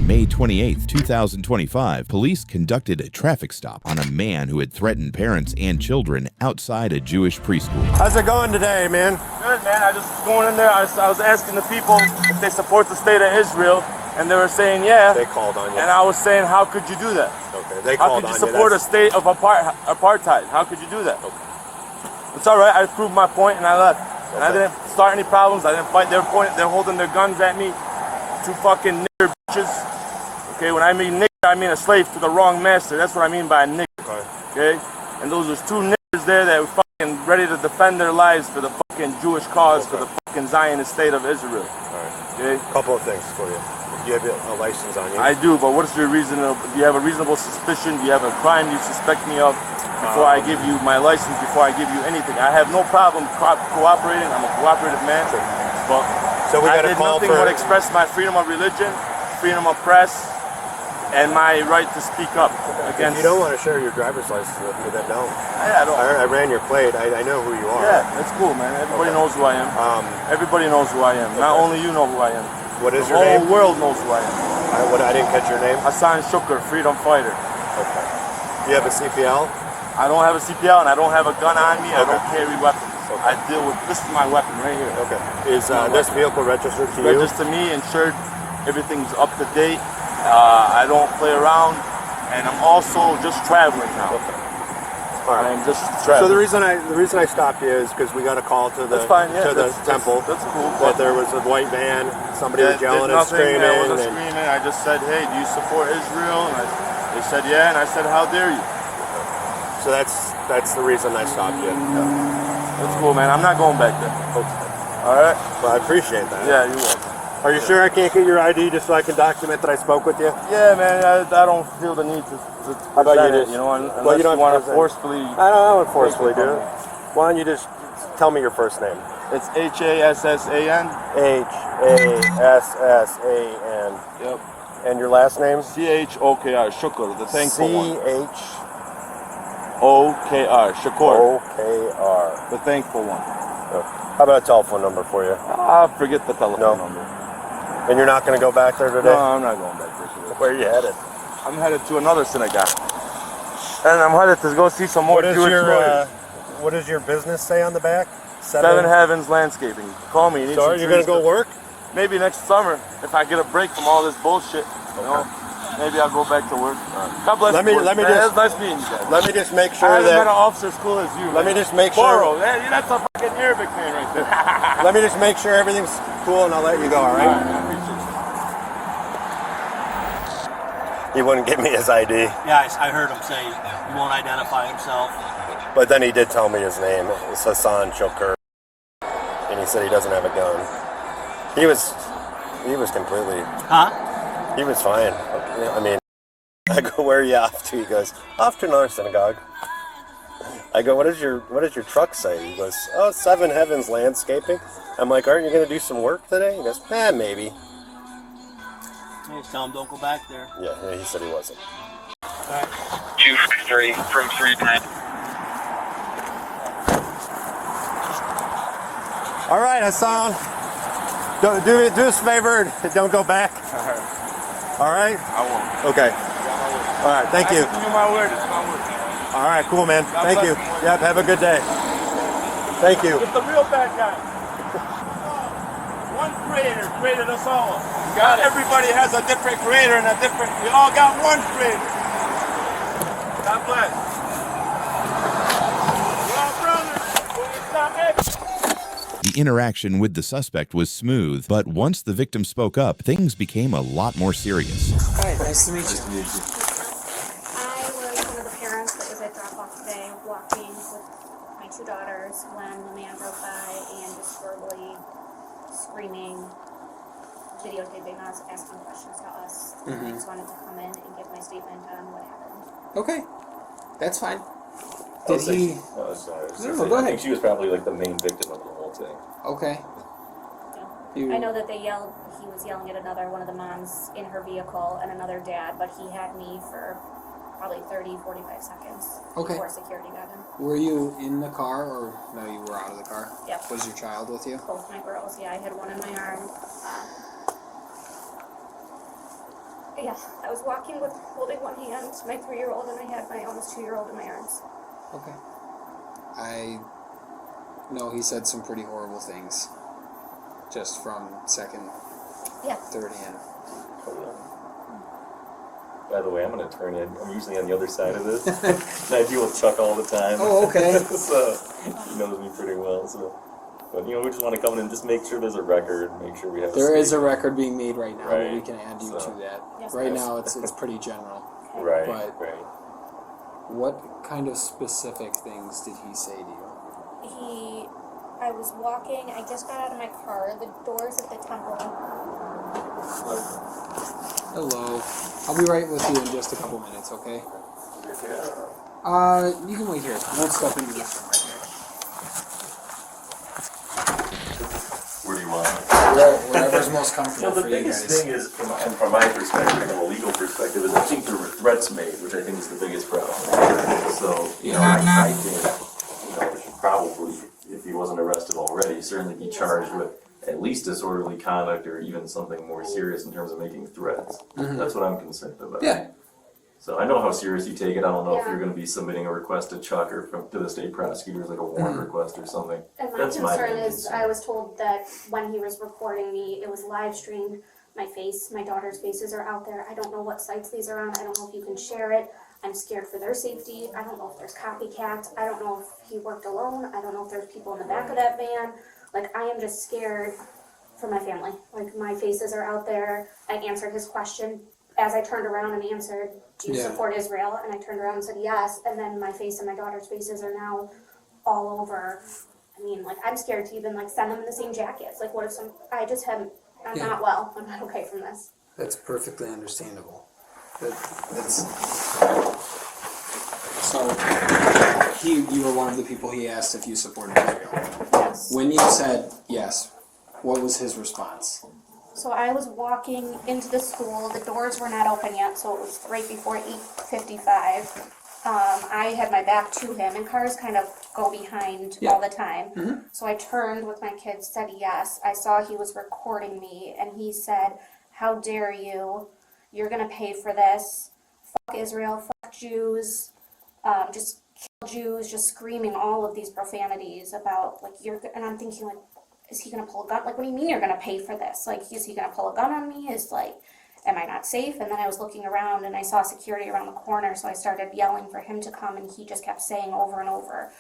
May 28, 2025, police conducted a traffic stop on a man who had threatened parents and children outside a Jewish preschool. How's it going today, man? Good, man. I just going in there. I was asking the people if they support the state of Israel, and they were saying yeah. They called on you. And I was saying, how could you do that? Okay, they called on you. How could you support a state of apartheid? How could you do that? Okay. It's all right. I proved my point, and I left. Okay. And I didn't start any problems. I didn't fight. They're holding their guns at me. Two fucking nigger bitches. Okay, when I mean nigger, I mean a slave to the wrong master. That's what I mean by a nigger. Okay? And those are two niggers there that were fucking ready to defend their lives for the fucking Jewish cause, for the fucking Zionist state of Israel. Okay? Couple of things for you. Do you have a license on you? I do, but what's your reason? Do you have a reasonable suspicion? Do you have a crime you suspect me of before I give you my license, before I give you anything? I have no problem cooperating. I'm a cooperative man. Sure. But so we got I did nothing but express my freedom of religion, freedom of press, and my right to speak up against... If you don't want to share your driver's license with me, then don't. I don't. I ran your plate. I know who you are. Yeah, that's cool, man. Everybody knows who I am. Everybody knows who I am. Not only you know who I am. What is the your name? The whole world knows who I am. I didn't catch your name. Hassan Chokr, freedom fighter. Okay. Do you have a CPL? I don't have a CPL, and I don't have a gun on me. I don't carry weapons. I deal with, this is my weapon right here. Okay. Is this vehicle registered to you? Registered to me, insured. Everything's up to date. I don't play around, and I'm also just traveling now. Okay. All right. I'm just traveling. So the reason I stopped you is because we got a call to the temple. That's cool. That there was a white van. Somebody was yelling and screaming. I wasn't screaming. I just said, "Hey, do you support Israel?" And they said, "Yeah," and I said, "How dare you?" So that's the reason I stopped you. That's cool, man. I'm not going back there. Okay. All right. Well, I appreciate that. Yeah, you're welcome. Are you sure I can't get your ID just so I can document that I spoke with you? Yeah, man. I don't feel the need to How about you just, you know, unless you don't want to forcefully... I don't want to forcefully do it. Why don't you just tell me your first name? It's Hassan. Hassan. Yep. And your last name? Chokr, Shukr, the thankful one. Chokr. Shukr. The thankful one. How about a telephone number for you? Forget the telephone number. And you're not going to go back there today? No, I'm not going back there today. Where are you headed? I'm headed to another synagogue. And I'm headed to go see some more Jewish lawyers. What does your business say on the back? Seven Heavens Landscaping. Call me. So are you going to go work? Maybe next summer, if I get a break from all this bullshit. You know? Maybe I'll go back to work. God bless you. Let me just, nice meeting you guys. Let me just make sure I haven't that... been an officer as cool as you. Let me just make sure... That's a fucking Arabic man right there. Let me just make sure everything's cool and I'll let you go, all right? I appreciate it. He wouldn't give me his ID. Yeah, I heard him say he won't identify himself. But then he did tell me his name. It's Hassan Chokr. And he said he doesn't have a gun. He was completely... Huh? He was fine. I mean, I go, where are you off to? He goes, off to another synagogue. I go, what does your truck say? He goes, oh, Seven Heavens Landscaping. I'm like, aren't you going to do some work today? He goes, maybe. Just tell him don't go back there. Yeah, he said he wasn't. All right. 253 from 39. All right, Hassan. Do us a favor. Don't go back. All right? I won't. Okay. All right, thank you. I give you my word. It's my word. All right, cool, man. Thank you. Yep, have a good day. Thank you. It's the real bad guy. One creator created us all. Got it. Everybody has a different creator and we all got one creator. God bless. We're all brothers. It's not me. The interaction with the suspect was smooth, but once the victim spoke up, things became a lot more serious. Hi, nice to meet you. I was one of the parents that was at drop-off today, walking with my two daughters when the man drove by and just verbally screaming, videotaping us, asking questions to us. And I just wanted to come in and give my statement on what happened. Okay, that's fine. Did he? Oh, sorry. No, go I ahead. think she was probably like the main victim of the whole thing. Okay. I know that he was yelling at one of the moms in her vehicle and another dad, but he had me for probably 30, 45 seconds before security got him. Were you in the car or no, you were out of the car? Yep. Was your child with you? Both my girls, yeah. I had one in my arm. Yeah, I was walking with holding one hand, my 3-year-old, and I had my almost 2-year-old in my arms. Okay. I know he said some pretty horrible things, just from second, third hand. By the way, I'm gonna turn in. I'm usually on the other side of this. And I deal with Chuck all the time. Oh, okay. So he knows me pretty well. So, but we just want to come in and just make sure there's a record, make sure we have. There is a record being made right now, Right. but we can add you So- to that. Yes, Right please. now, it's pretty general. Right. But- Right. What kind of specific things did he say to you? I was walking, I just got out of my car, the doors of the temple. Hello. I'll be right with you in just a couple minutes, okay? You can wait here. We'll step into this room right Where do you want it? here. Wherever's most comfortable The for you biggest guys. thing is, from my perspective, from a legal perspective, is I think there were threats made, which I think is the biggest problem. So, I think, he should probably, if he wasn't arrested already, certainly be charged with at least disorderly conduct or even something more serious in terms of making threats. That's what I'm concerned about. Yeah. So I know how serious you take it. I don't know if Yeah. you're going to be submitting a request to Chuck or to the state prosecutors, like a warrant request or something. And my That's my concern main is, concern. I was told that when he was recording me, it was live streamed. My face, my daughter's faces are out there. I don't know what sites these are on. I don't know if you can share it. I'm scared for their safety. I don't know if there's copycats. I don't know if he worked alone. I don't know if there's people in the back of that van. Like, I am just scared for my family. Like, my faces are out there. I answered his question as I turned around and answered, do you Yeah. support Israel? And I turned around and said yes. And then my face and my daughter's faces are now all over. I mean, like, I'm scared to even, like, send them in the same jackets. Like, what if I'm Yeah. not well. I'm not okay from this. That's perfectly understandable. That's so. You were one of the people he asked if you supported Israel. Yes. When you said yes, what was his response? So I was walking into the school. The doors were not open yet, so it was right before 8:55. I had my back to him, and cars kind of go behind all the time. So I turned with my kids, said yes. I saw he was recording me, and he said, "How dare you? You're gonna pay for this. Fuck Israel. Fuck Jews. Just kill Jews." Just screaming all of these profanities about like And I'm thinking like, is he gonna pull a gun? Like, what do you mean you're gonna pay for this? Like, is he gonna pull a gun on me? Am I not safe? And then I was looking around and I saw security around the corner, so I started yelling for him to come, and he just kept saying over and over,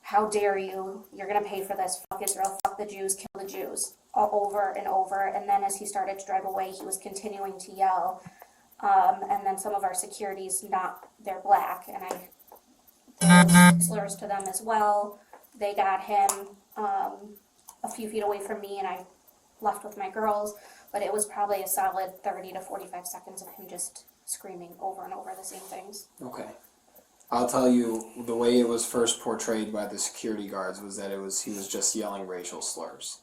"How dare you? You're gonna pay for this. Fuck Israel. Fuck the Jews. Kill the Jews." All over and over. And then as he started to drive away, he was continuing to yell. And then some of our securities, they're black, and I slurs to them as well. They got him a few feet away from me, and I left with my girls, but it was probably a solid 30 to 45 seconds of him just screaming over and over the same things. Okay. I'll tell you, the way it was first portrayed by the security guards was that he was just yelling racial slurs.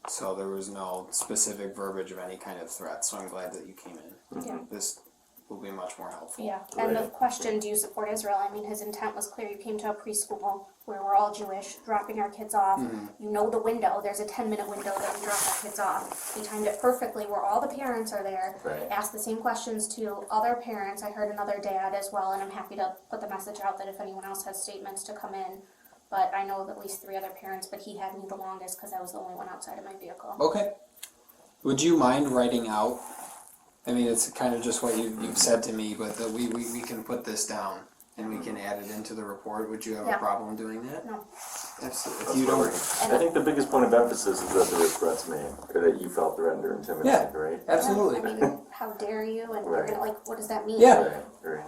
So there was no specific verbiage of any kind of threat, so I'm glad that you came in. Yeah. This will be much more helpful. Yeah, and the question, do you support Israel? I mean, his intent was clear. You came to a preschool where we're all Jewish, dropping our kids off. You know the window. There's a 10-minute window that we drop our kids off. We timed it perfectly where all the parents are there. Right. Ask the same questions to other parents. I heard another dad as well, and I'm happy to put the message out that if anyone else has statements to come in. But I know of at least 3 other parents, but he had me the longest because I was the only one outside of my vehicle. Okay. Would you mind writing out, I mean, it's kind of just what you've said to me, but that we can put this down and we can add it into the report. Would you have a Yeah. problem doing that? No. Absolutely. If you don't, I think the biggest point of emphasis is that there were threats made, or that you felt threatened or intimidated, right? absolutely. I mean, how dare you? And you're Right. gonna, like, what does that mean? Yeah. Right.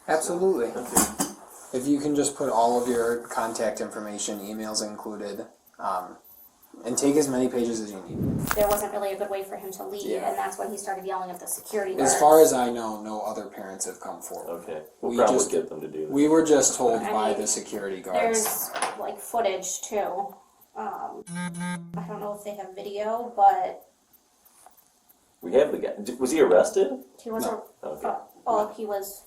Absolutely. Okay. If you can just put all of your contact information, emails included, and take as many pages as you need. There wasn't really a good way for him to leave, Yeah. and that's when he started yelling at the security guards. As far as I know, no other parents have come forward. Okay. We'll We probably just- get them to do that. We were just told I by mean, the security guards. There's, like, footage, too. I don't know if they have video, but We have the guy. Was he arrested? he was No. Okay. he was,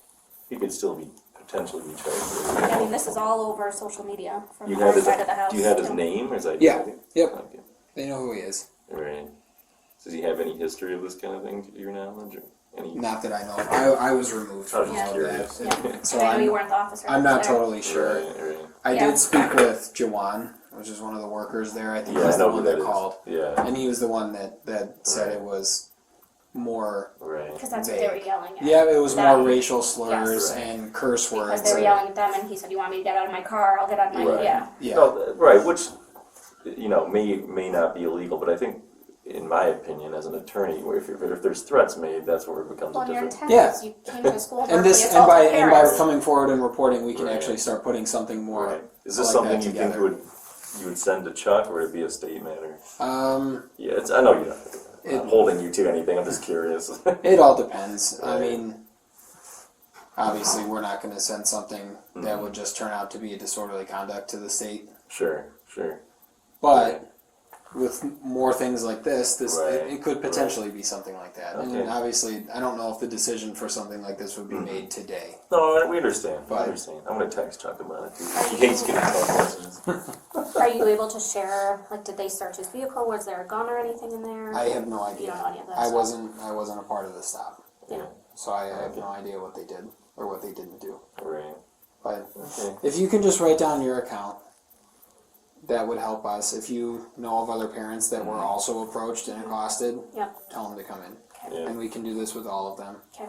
He could still be potentially be charged. I mean, this is all over social media from You the have other his, side of the house. do you have his too. name, or is that? Yeah. Yep. Okay. They know who he is. Right. Does he have any history of this kind of thing, to your knowledge? Or any? Not that I know of. I was removed I was from just all curious. of that. Yeah. So I know you weren't the officer. I'm not there. totally sure. Right. I Yeah. did speak with Jawan, which is one of the workers there. I think Yeah, he's I the know one who that that is. called. Yeah. And he was the one that said it was more. Right. Because that's what they were yelling at. Yeah, it was That- more racial slurs Yes. and curse words. Because they were yelling at them, and he said, "You want me to get out of my car? I'll get out of my Right. yeah." Yeah. No, right, which, may not be illegal, but I think, in my opinion, as an attorney, where if there's threats made, that's where it becomes Well, a and your different. intent Yeah. is you came to the school and And verbally this and assaulted by parents. coming forward and reporting, we can Right. actually start putting something more. Right. Is this like something that you think together. you would send to Chuck, or would it be a state matter? Yeah, I know you're not holding you to anything. I'm just curious. It all depends. I Right. mean, obviously, we're not going to send something that would just turn out to be a disorderly conduct to the state. Sure. But with more things like this, Right. it could potentially be something like that. Okay. And obviously, I don't know if the decision for something like this would be made today. No, we understand. But- I'm gonna text Chuck about it too. He hates getting phone messages. Are you able to share? Like, did they search his vehicle? Was there a gun or anything in there? I have no You idea. don't know any of that I stuff? wasn't a part of the stop, Yeah. so I have no idea what they did or what they didn't do. Right. But Okay. if you can just write down your account, that would help us. If you know of other parents that were also approached and accosted, Yep. tell them to come in. Yeah. And we can do this with all of them. Okay.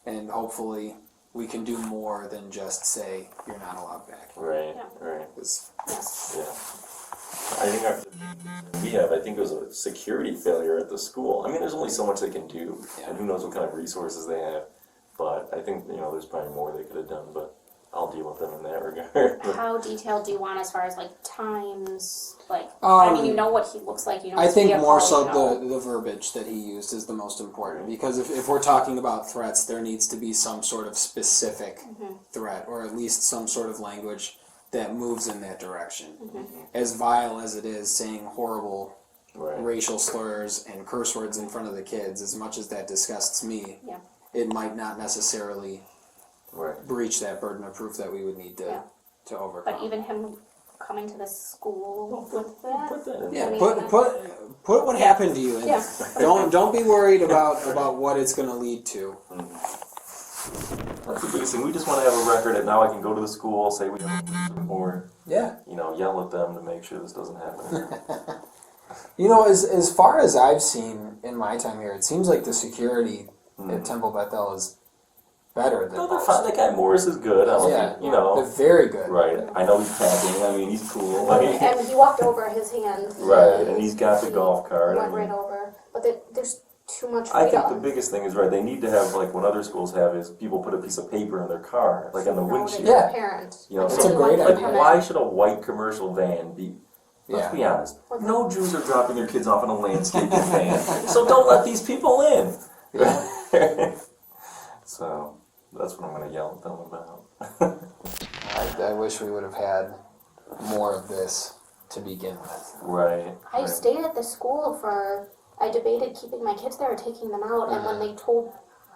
And hopefully we can do more than just say, you're not allowed back. Right. Yeah. Right. 'Cause Yes. Yeah. I think it was a security failure at the school. I mean, there's only so much they can do, and who knows what kind of resources they have. But I think, there's probably more they could have done, but I'll deal with them in that regard. How detailed do you want as far as like times? Like, I mean, you know what he looks like. You know. I his think vehicle, more so you know. the verbiage that he used is the most important, because if we're talking about threats, there needs to be some sort of specific threat, or at least some sort of language that moves in that direction. As vile as it is saying horrible Right. racial slurs and curse words in front of the kids, as much as that disgusts me, Yeah. it might not necessarily Right. breach that burden of proof that we would need Yeah. to overcome. But even him coming to the school with that. Put that in. Yeah, I mean, put what happened to you in. Yeah. Don't be worried about what it's going to lead to. That's the biggest thing. We just want to have a record, and now I can go to the school, say we have a police report, Yeah. yell at them to make sure this doesn't happen. As far as I've seen in my time here, it seems like the security at Temple Bethel is better than No, they're most. fine. That guy Morris is good. I don't Yeah. think, They're very good. Right. I know he's packing. I mean, he's cool. I mean, And he walked over his hand. right. And he's got the golf cart. I Went mean, right over. But there's too much I freedom. think the biggest thing is right. They need to have like what other schools have is people put a piece of paper in their car, like on the No, windshield. they're Yeah. a parent. That's so a great anyone can idea. Like, come why in. should a white commercial van be? Let's Yeah. be honest. No Jews are dropping their kids off in a landscaping van, so don't let these people in. So that's what I'm going to yell at them about. I wish we would have had more of this to begin with. Right. I right. stayed at the school I debated keeping my kids there or taking them out, and when they told,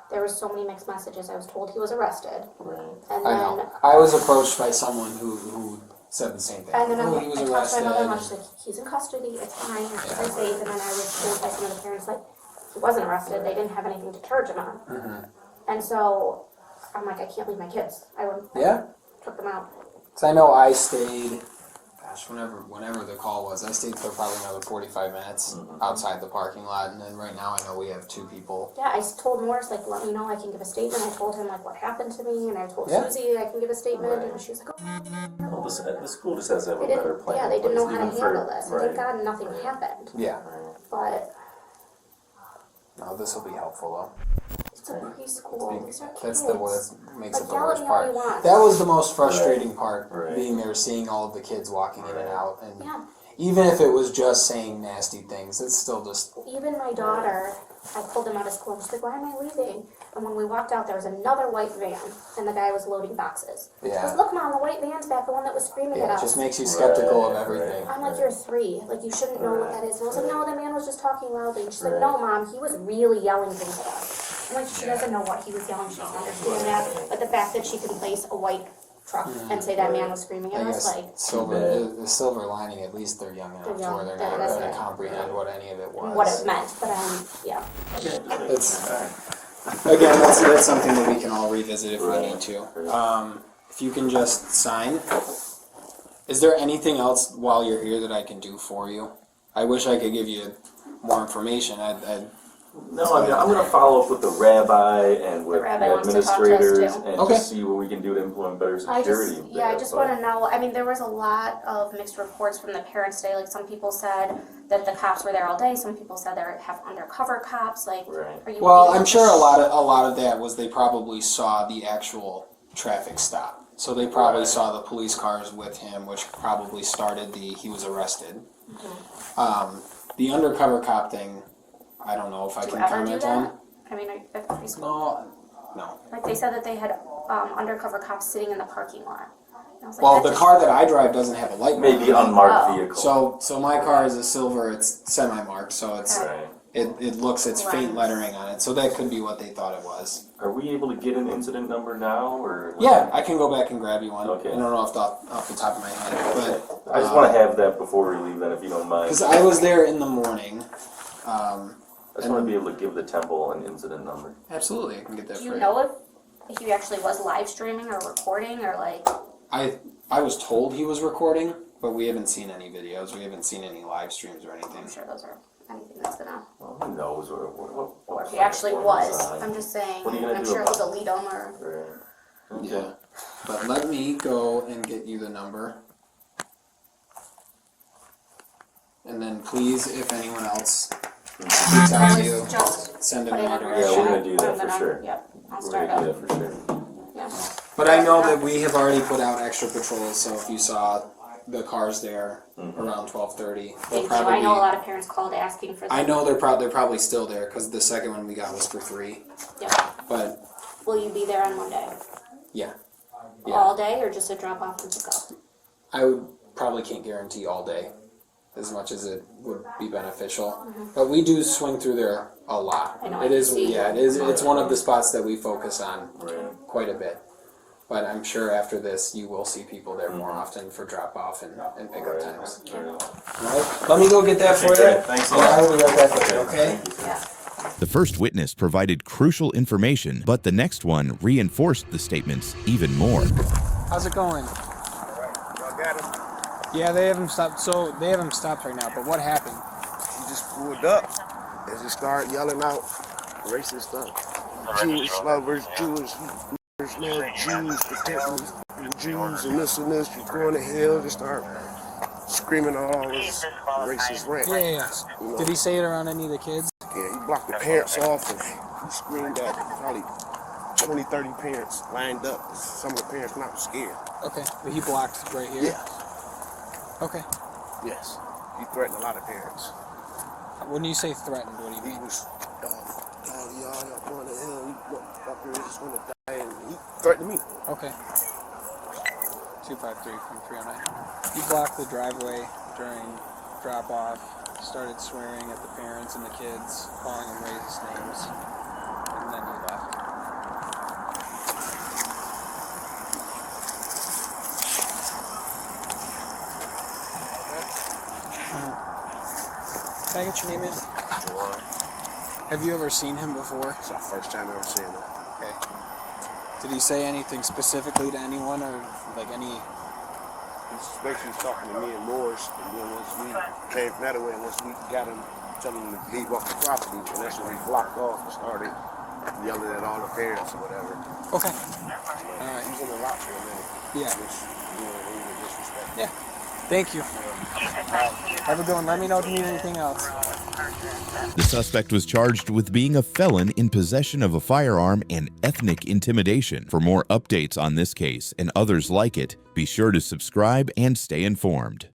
there was so many mixed messages, I was told he was arrested. Right. And I then, know. I was approached by someone who said the same thing. and then Oh, he was I talked to my mother, and arrested. she's like, he's in custody, it's fine, your kids are safe, and then I was told by some of the parents, like, he wasn't arrested, they didn't have anything to charge him on. And so, I'm like, I can't leave my kids. I Yeah. took them out. So I know I stayed, whenever the call was, I stayed for probably another 45 minutes outside the parking lot, and then right now I know we have 2 people. Yeah, I told Morris, like, let me know, I can give a statement. I told him, like, what happened to me, and I told Yeah. Susie I can give a statement, Right. and she was like, oh, Well, the school just has to have they a better didn't, plan. yeah, they in didn't know place, how to even for- handle this. And Right. thank God nothing happened. Yeah. But No, this will be helpful though. it's a preschool. These are kids. That's that makes it Like, the yell at worst me all part. you want. That was the most frustrating part, Right. being there, seeing all of the kids walking in and out, and Yeah. even if it was just saying nasty things, it's still just Even my daughter, I pulled him out of school, and she's like, why am I leaving? And when we walked out, there was another white van, and the guy was loading boxes. She Yeah. goes, look, Mom, the white van's back, the one that was screaming yeah, at it us. just makes you skeptical of Right, everything. I'm like, you're 3. Like, you shouldn't know what that is. And I was like, no, the man was just talking loudly. And she's like, no, Mom, he was really yelling things at us. I'm like, she doesn't know what he was yelling. She doesn't understand that. But the fact that she could place a white truck and say that man was screaming at us, like, the silver lining, at least they're young enough to young, where they're yeah, not that's going it. to comprehend what any of it was. what it meant, but yeah. It's, again, that's something that we can all revisit if we need to. If you can just sign. Is there anything else while you're here that I can do for you? I wish I could give you more information. No, I mean, I'm going to follow up with the rabbi and with rabbi the wants to talk to us, administrators too. and Okay. just see what we can do to implement better I security. just want to know. I mean, there was a lot of mixed reports from the parents today. Like, some people said that the cops were there all day. Some people said they have undercover cops. Like, Right. are you? Well, able I'm to sure a lot of that was they probably saw the actual traffic stop. So they probably saw the police cars with him, which probably started he was arrested. The undercover cop thing, I don't know if I Do you can ever do comment that? on. I mean, at the preschool. No. Like, they said that they had undercover cops sitting in the parking lot. And I was like, Well, that the just- car that I drive doesn't have a light. Maybe bar. unmarked Oh. vehicle. So my car is a silver. It's semi-marked, so it's Right. it looks it's faint Lens. lettering on it. So that could be what they thought it was. Are we able to get an incident number now, or? Yeah, I can go back and grab you one. Okay. I don't know off the top of my head, but I just want to have that before we leave, then, if you don't mind. because I was there in the morning. I just want to be able to give the temple an incident number. Absolutely, I can get that Do for you you. know if he actually was live streaming or recording or like? I was told he was recording, but we haven't seen any videos. We haven't seen any live streams or anything. I'm sure those are anything that's gonna. Well, who knows Or if he actually was. I'm just saying. What are you gonna I'm do sure it was a about lead on or. Right. Okay. Yeah. But let me go and get you the number. And then please, if anyone else reaches out I to you, was just send them putting my it in direction. Yeah, we're gonna do that I'm for gonna- sure. Yep, I'll We're start gonna do up. that for sure. Yeah. But I know that we have already put out extra patrols, so if you saw the cars there around 12:30, they'll Thank you. probably. I know a lot of parents called asking for. I them. know they're probably still there because the second one we got was for 3. Yeah. But Will you be there on Monday? yeah, All day or just a drop off and pick up? I would probably can't guarantee all day, as much as it would be beneficial. But we do swing through there a lot. I know, I It can is, see. yeah, it is. It's one of the spots that we focus on Right. quite a bit. But I'm sure after this, you will see people there more often for drop off and pickup times. All right, let me go get that for you. great. Thanks a lot. I will be right back with you. Okay. Yeah. The first witness provided crucial information, but the next one reinforced the statements even more. How's it going? Y'all got him? Yeah, they have him stopped. So they have him stopped right now. But what happened? He just pulled up and just started yelling out racist stuff. Jewish lovers, Jewish love Jews, protecting Jews and this, you're going to hell. Just start screaming all this racist rant. Yeah. You know? Did he say it around any of the kids? Yeah, he blocked the parents off and he screamed at probably 20, 30 parents lined up. Some of the parents not scared. Okay. But he blocked right here. Yes, Okay. yes. He threatened a lot of parents. When you say threatened, what do you He mean? was, y'all going to hell. You motherfuckers just want to die. And he threatened me. Okay. 253 from 309. He blocked the driveway during drop off. Started swearing at the parents and the kids, calling them racist names, and then he left. Can I get your name in? Have you ever seen him before? It's our first time ever seeing him. Okay. Did he say anything specifically to anyone or like any? He's basically talking to me and Morris, and then once we came from that way, once we got him, telling him to leave off the property, and that's when we blocked off and started yelling at all the parents or whatever. Okay. All right. He was in a lot for a minute. Yeah. Which, you know, he was disrespectful. Yeah. Thank you. Have a good one. Let me know if you need anything else. The suspect was charged with being a felon in possession of a firearm and ethnic intimidation. For more updates on this case and others like it, be sure to subscribe and stay informed.